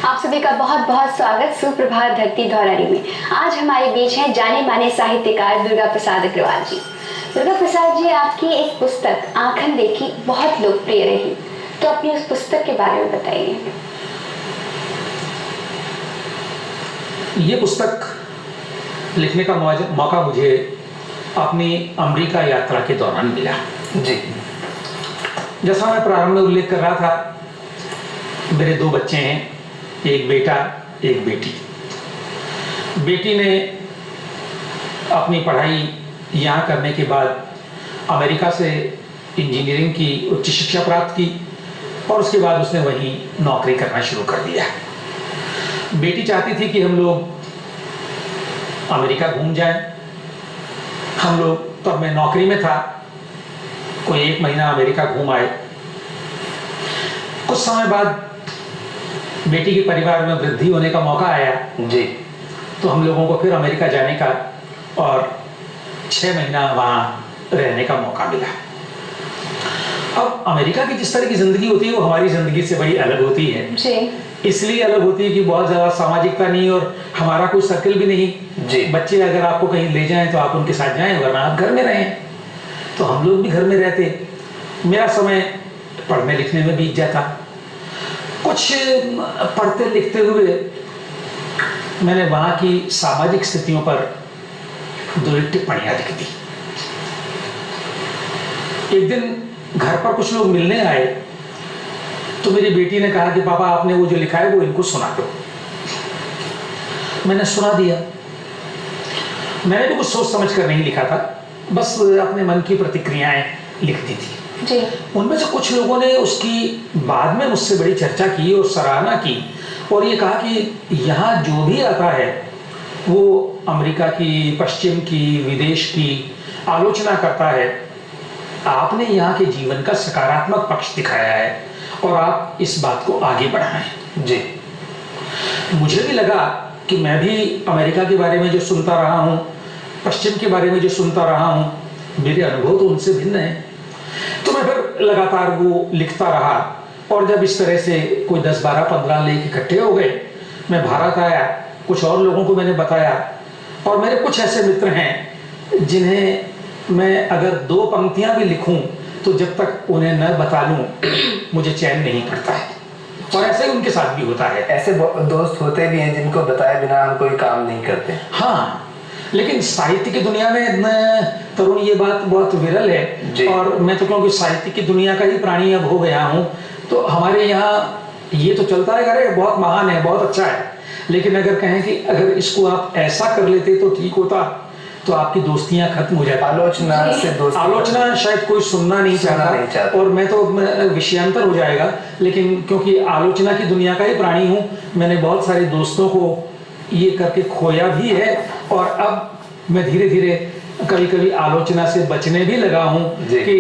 आप सभी का बहुत बहुत स्वागत सुप्रभात धरती धौरारी में। आज हमारे बीच हैं जाने माने साहित्यकार दुर्गा प्रसाद अग्रवाल जी। दुर्गा प्रसाद जी, आपकी एक पुस्तक आंखन देखी बहुत लोकप्रिय रही, तो अपनी उस पुस्तक के बारे में बताइए। ये पुस्तक लिखने का मौका मुझे अपनी अमेरिका यात्रा के दौरान मिला जी। जैसा मैं प्रारंभ में उल्लेख कर रहा था, मेरे 2 बच्चे हैं, एक बेटा एक बेटी। बेटी ने अपनी पढ़ाई यहाँ करने के बाद अमेरिका से इंजीनियरिंग की उच्च शिक्षा प्राप्त की और उसके बाद उसने वहीं नौकरी करना शुरू कर दिया। बेटी चाहती थी कि हम लोग अमेरिका घूम जाएं। हम लोग, तब मैं नौकरी में था, कोई 1 महीना अमेरिका घूम आए। कुछ समय बाद बेटी के परिवार में वृद्धि होने का मौका आया जी। तो हम लोगों को फिर अमेरिका जाने का और 6 महीना वहाँ रहने का मौका मिला। अब अमेरिका की जिस तरह की जिंदगी होती है वो हमारी जिंदगी से बड़ी अलग होती है जी। इसलिए अलग होती है कि बहुत ज़्यादा सामाजिकता नहीं और हमारा कोई सर्कल भी नहीं जी। बच्चे अगर आपको कहीं ले जाएं तो आप उनके साथ जाएं, वरना आप घर में रहें। तो हम लोग भी घर में रहते। मेरा समय पढ़ने लिखने में बीत जाता। कुछ पढ़ते लिखते हुए मैंने वहाँ की सामाजिक स्थितियों पर 2 टिप्पणियाँ लिख दी। एक दिन घर पर कुछ लोग मिलने आए तो मेरी बेटी ने कहा कि पापा आपने वो जो लिखा है वो इनको सुना दो। मैंने सुना दिया। मैंने भी कुछ सोच समझ कर नहीं लिखा था, बस अपने मन की प्रतिक्रियाएं लिख दी थी जी। उनमें से कुछ लोगों ने उसकी बाद में मुझसे बड़ी चर्चा की और सराहना की और ये कहा कि यहाँ जो भी आता है वो अमेरिका की, पश्चिम की, विदेश की आलोचना करता है। आपने यहाँ के जीवन का सकारात्मक पक्ष दिखाया है और आप इस बात को आगे बढ़ाएं। जी। मुझे भी लगा कि मैं भी अमेरिका के बारे में जो सुनता रहा हूँ, पश्चिम के बारे में जो सुनता रहा हूँ, मेरे अनुभव तो उनसे भिन्न हैं। तो मैं फिर लगातार वो लिखता रहा और जब इस तरह से कोई 10, 12, 15 लेख इकट्ठे हो गए, मैं भारत आया, कुछ और लोगों को मैंने बताया और मेरे कुछ ऐसे मित्र हैं जिन्हें मैं अगर 2 पंक्तियां भी लिखूं तो जब तक उन्हें न बता लूं मुझे चैन नहीं पड़ता है। और ऐसे ही उनके साथ भी होता है। ऐसे दोस्त होते भी हैं जिनको बताए बिना हम कोई काम नहीं करते। हाँ, लेकिन साहित्य की दुनिया में तरुण ये बात बहुत विरल है और मैं तो क्योंकि साहित्य की दुनिया का ही प्राणी अब हो गया हूँ तो हमारे यहाँ ये तो चलता है, अरे बहुत महान है, बहुत अच्छा है, लेकिन अगर कहें कि अगर इसको आप ऐसा कर लेते तो ठीक होता तो आपकी दोस्तियां खत्म हो जाती। आलोचना से दोस्ती, आलोचना शायद कोई सुनना नहीं चाहता और मैं तो विषयांतर हो जाएगा, लेकिन क्योंकि आलोचना की दुनिया का ही प्राणी हूँ, मैंने बहुत सारे दोस्तों को ये करके खोया भी है और अब मैं धीरे धीरे कभी कभी आलोचना से बचने भी लगा हूँ कि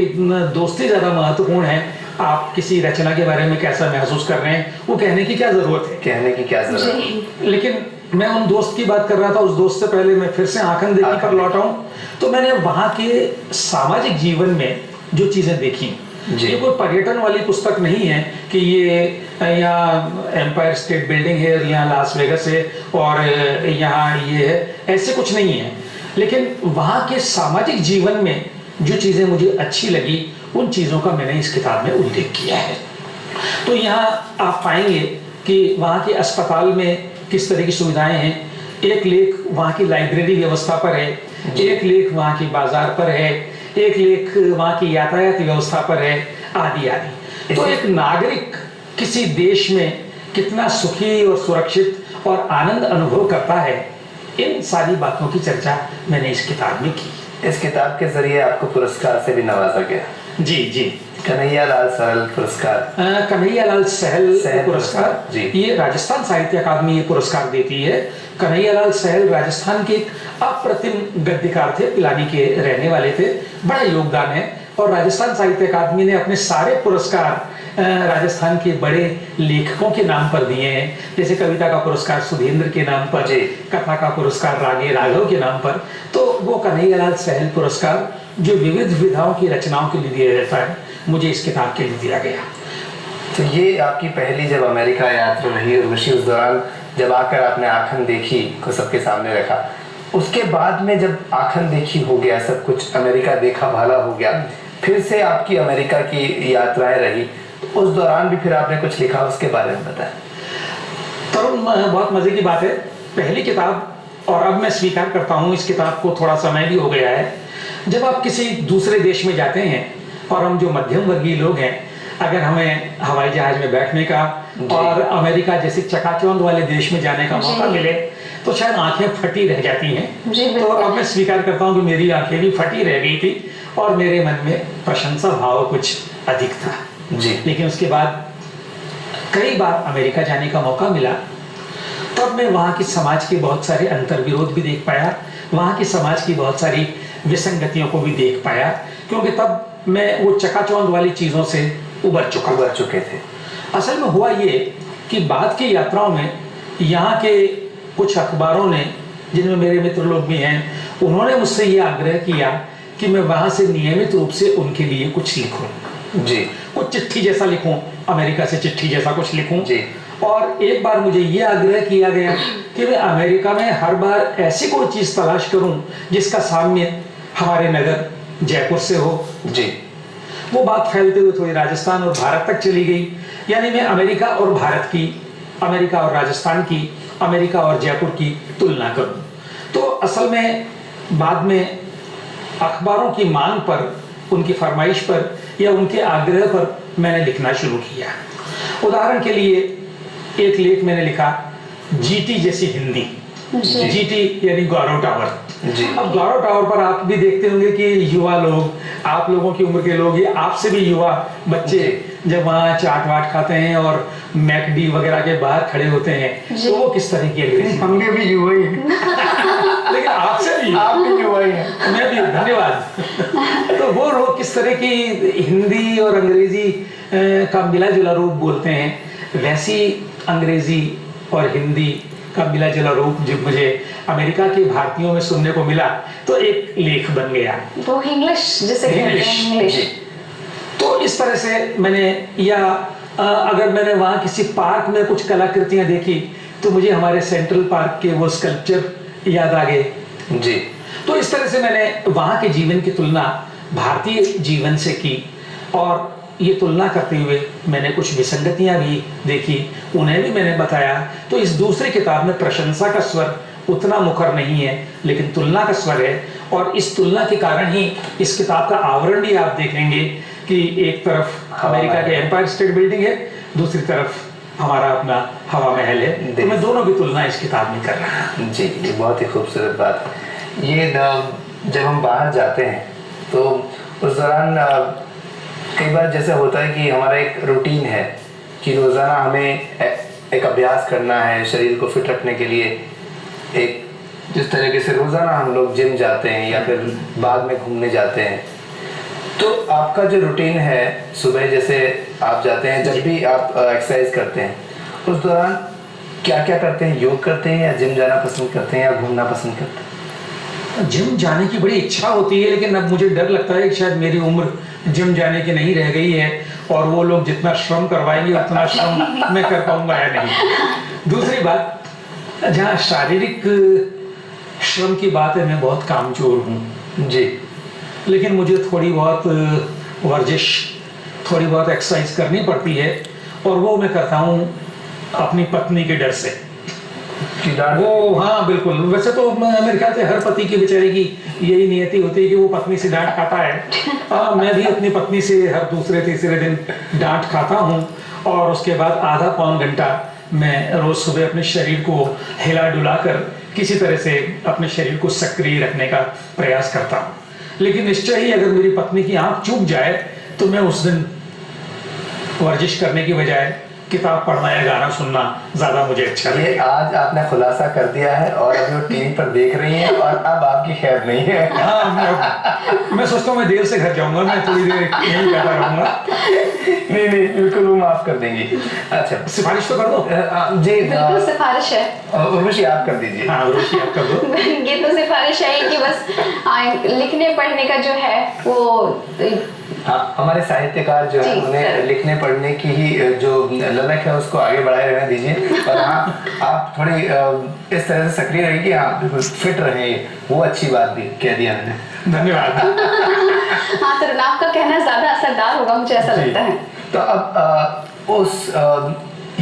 दोस्ती ज़्यादा महत्वपूर्ण है। आप किसी रचना के बारे में कैसा महसूस कर रहे हैं वो कहने की क्या जरूरत है, कहने की क्या जरूरत है। लेकिन मैं उन दोस्त की बात कर रहा था। उस दोस्त से पहले मैं फिर से आंखन देखी पर लौटा हूँ तो मैंने वहाँ के सामाजिक जीवन में जो चीज़ें देखी, ये कोई पर्यटन वाली पुस्तक नहीं है कि ये यहाँ एम्पायर स्टेट बिल्डिंग है, यहाँ लास वेगस है और यहाँ ये है, ऐसे कुछ नहीं है। लेकिन वहाँ के सामाजिक जीवन में जो चीज़ें मुझे अच्छी लगी उन चीज़ों का मैंने इस किताब में उल्लेख किया है। तो यहाँ आप पाएंगे कि वहाँ के अस्पताल में किस तरह की सुविधाएं हैं। एक लेख वहाँ की लाइब्रेरी व्यवस्था पर है, एक लेख वहाँ की बाजार पर है, एक लेख वहाँ की यातायात व्यवस्था पर है, आदि आदि। तो एक नागरिक किसी देश में कितना सुखी और सुरक्षित और आनंद अनुभव करता है, इन सारी बातों की चर्चा मैंने इस किताब में की। इस किताब के जरिए आपको पुरस्कार से भी नवाजा गया। जी जी। कन्हैयालाल सहल पुरस्कार। कन्हैयालाल सहल पुरस्कार जी। ये राजस्थान साहित्य अकादमी ये पुरस्कार देती है। कन्हैयालाल सहल राजस्थान के अप्रतिम गद्यकार थे, पिलानी के रहने वाले थे, बड़ा योगदान है। और राजस्थान साहित्य अकादमी ने अपने सारे पुरस्कार राजस्थान के बड़े लेखकों के नाम पर दिए हैं। जैसे कविता का पुरस्कार सुधींद्र के नाम पर, कथा का पुरस्कार रागे राघव के नाम पर। तो वो कन्हैयालाल सहल पुरस्कार जो विविध विधाओं की रचनाओं के लिए दिया जाता है, मुझे इस किताब के लिए दिया गया। तो ये आपकी पहली जब अमेरिका यात्रा रही उर्वशी, उस दौरान जब आकर आपने आँखन देखी को सबके सामने रखा, उसके बाद में जब आँखन देखी हो गया, सब कुछ अमेरिका देखा भाला हो गया, फिर से आपकी अमेरिका की यात्राएं रही, उस दौरान भी फिर आपने कुछ लिखा, उसके बारे में बताएं। तरुण, बहुत मजे की बात है, पहली किताब, और अब मैं स्वीकार करता हूँ इस किताब को थोड़ा समय भी हो गया है, जब आप किसी दूसरे देश में जाते हैं और हम जो मध्यम वर्गीय लोग हैं, अगर हमें हवाई जहाज में बैठने का और अमेरिका जैसे चकाचौंध वाले देश में जाने का मौका मिले तो शायद आंखें फटी रह जाती हैं। तो अब मैं स्वीकार करता हूँ कि मेरी आंखें भी फटी रह गई थी और मेरे मन में प्रशंसा भाव कुछ अधिक था जी। लेकिन उसके बाद कई बार अमेरिका जाने का मौका मिला, तब मैं वहाँ की समाज के बहुत सारे अंतर्विरोध भी देख पाया, वहाँ की समाज की बहुत सारी विसंगतियों को भी देख पाया, क्योंकि तब मैं वो चकाचौंध वाली चीज़ों से उबर चुके थे। असल में हुआ ये कि बाद की यात्राओं में यहाँ के कुछ अखबारों ने, जिनमें मेरे मित्र लोग भी हैं, उन्होंने मुझसे ये आग्रह किया कि मैं वहाँ से नियमित रूप से उनके लिए कुछ लिखूं जी, कुछ चिट्ठी जैसा लिखूं, अमेरिका से चिट्ठी जैसा कुछ लिखूं जी। और एक बार मुझे ये आग्रह किया गया कि मैं अमेरिका में हर बार ऐसी कोई चीज़ तलाश करूं जिसका साम्य हमारे नगर जयपुर से हो। जी। वो बात फैलते हुए थोड़ी राजस्थान और भारत तक चली गई, यानी मैं अमेरिका और भारत की, अमेरिका और राजस्थान की, अमेरिका और जयपुर की तुलना करूं। तो असल में बाद में अखबारों की मांग पर, उनकी फरमाइश पर या उनके आग्रह पर मैंने लिखना शुरू किया। उदाहरण के लिए एक लेख मैंने लिखा, जीटी जैसी हिंदी। जीटी यानी गौरव टावर। जी। अब गौरव टावर पर आप भी देखते होंगे कि युवा लोग, आप लोगों की उम्र के लोग, ये आपसे भी युवा बच्चे जब वहाँ चाट वाट खाते हैं और मैकडी वगैरह के बाहर खड़े होते हैं तो वो किस तरह की अंग्रेजी। हम भी युवा ही हैं। लेकिन आपसे भी, आप भी युवा ही हैं। मैं भी, धन्यवाद। तो वो लोग किस तरह की हिंदी और अंग्रेजी का मिला जुला रूप बोलते हैं, वैसी अंग्रेजी और हिंदी का मिला जुला रूप जब मुझे अमेरिका के भारतीयों में सुनने को मिला तो एक लेख बन गया, वो इंग्लिश जिसे कहते हैं इंग्लिश। तो इस तरह से मैंने, या अगर मैंने वहाँ किसी पार्क में कुछ कलाकृतियाँ देखी तो मुझे हमारे सेंट्रल पार्क के वो स्कल्पचर याद आ गए। जी। तो इस तरह से मैंने वहाँ के जीवन की तुलना भारतीय जीवन से की और ये तुलना करते हुए मैंने कुछ विसंगतियां भी देखी, उन्हें भी मैंने बताया। तो इस दूसरी किताब में प्रशंसा का स्वर उतना मुखर नहीं है लेकिन तुलना का स्वर है और इस तुलना के कारण ही इस किताब का आवरण भी आप देखेंगे कि एक तरफ अमेरिका के एम्पायर स्टेट बिल्डिंग है, दूसरी तरफ हमारा अपना हवा महल है। तो मैं दोनों की तुलना इस किताब में कर रहा हूँ। जी, ये बहुत ही खूबसूरत बात है। ये जब हम बाहर जाते हैं तो उस दौरान कई बार जैसे होता है कि हमारा एक रूटीन है कि रोज़ाना हमें एक अभ्यास करना है शरीर को फिट रखने के लिए। एक जिस तरीके से रोज़ाना हम लोग जिम जाते हैं या फिर बाद में घूमने जाते हैं, तो आपका जो रूटीन है, सुबह जैसे आप जाते हैं, जब भी आप एक्सरसाइज करते हैं, उस दौरान क्या क्या करते हैं? योग करते हैं या जिम जाना पसंद करते हैं या घूमना पसंद करते हैं? जिम जाने की बड़ी इच्छा होती है लेकिन अब मुझे डर लगता है कि शायद मेरी उम्र जिम जाने की नहीं रह गई है और वो लोग जितना श्रम करवाएंगे उतना श्रम मैं कर पाऊंगा या नहीं। दूसरी बात, जहाँ शारीरिक श्रम की बात है, मैं बहुत कामचोर हूँ जी, लेकिन मुझे थोड़ी बहुत वर्जिश, थोड़ी बहुत एक्सरसाइज करनी पड़ती है और वो मैं करता हूँ अपनी पत्नी के डर से। वो हाँ बिल्कुल, वैसे तो मेरे ख्याल से हर पति की बेचारे की यही नियति होती है कि वो पत्नी से डांट खाता है। मैं भी अपनी पत्नी से हर दूसरे तीसरे दिन डांट खाता हूँ और उसके बाद आधा पौन घंटा मैं रोज सुबह अपने शरीर को हिला डुला कर किसी तरह से अपने शरीर को सक्रिय रखने का प्रयास करता हूँ। लेकिन निश्चय ही अगर मेरी पत्नी की आंख चूक जाए तो मैं उस दिन वर्जिश करने की बजाय किताब पढ़ना या गाना सुनना ज्यादा मुझे अच्छा लगता है। ये आज आपने खुलासा कर दिया है और अभी वो टीवी पर देख रही हैं और अब आपकी खैर नहीं है। हाँ, मैं सोचता हूँ मैं देर से घर जाऊंगा, मैं थोड़ी देर यहीं बैठा रहूंगा। नहीं नहीं, बिल्कुल वो माफ कर देंगी। अच्छा, सिफारिश तो कर दो। जी बिल्कुल सिफारिश है। उर्वशी आप कर दीजिए। हाँ उर्वशी आप कर दो। ये तो सिफारिश है कि बस लिखने पढ़ने का जो है वो हाँ, हमारे साहित्यकार जो है जी, उन्हें सर। लिखने पढ़ने की ही जो ललक है उसको आगे बढ़ाए रहने दीजिए। और हाँ, आप थोड़ी इस तरह से सक्रिय रहिए कि हाँ बिल्कुल फिट रहे, वो अच्छी बात भी कह दिया मैंने। धन्यवाद। हाँ, तो रुनाब का कहना ज्यादा असरदार होगा, मुझे ऐसा जी। लगता है। तो अब उस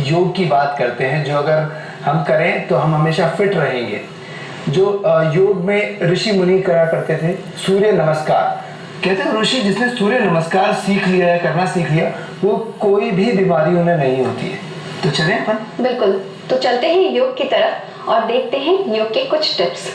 योग की बात करते हैं जो अगर हम करें तो हम हमेशा फिट रहेंगे। जो योग में ऋषि मुनि करा करते थे सूर्य नमस्कार, कहते हैं ऋषि जिसने सूर्य नमस्कार सीख लिया है, करना सीख लिया, वो कोई भी बीमारी उन्हें नहीं होती है। तो चलें अपन। बिल्कुल, तो चलते हैं योग की तरफ और देखते हैं योग के कुछ टिप्स।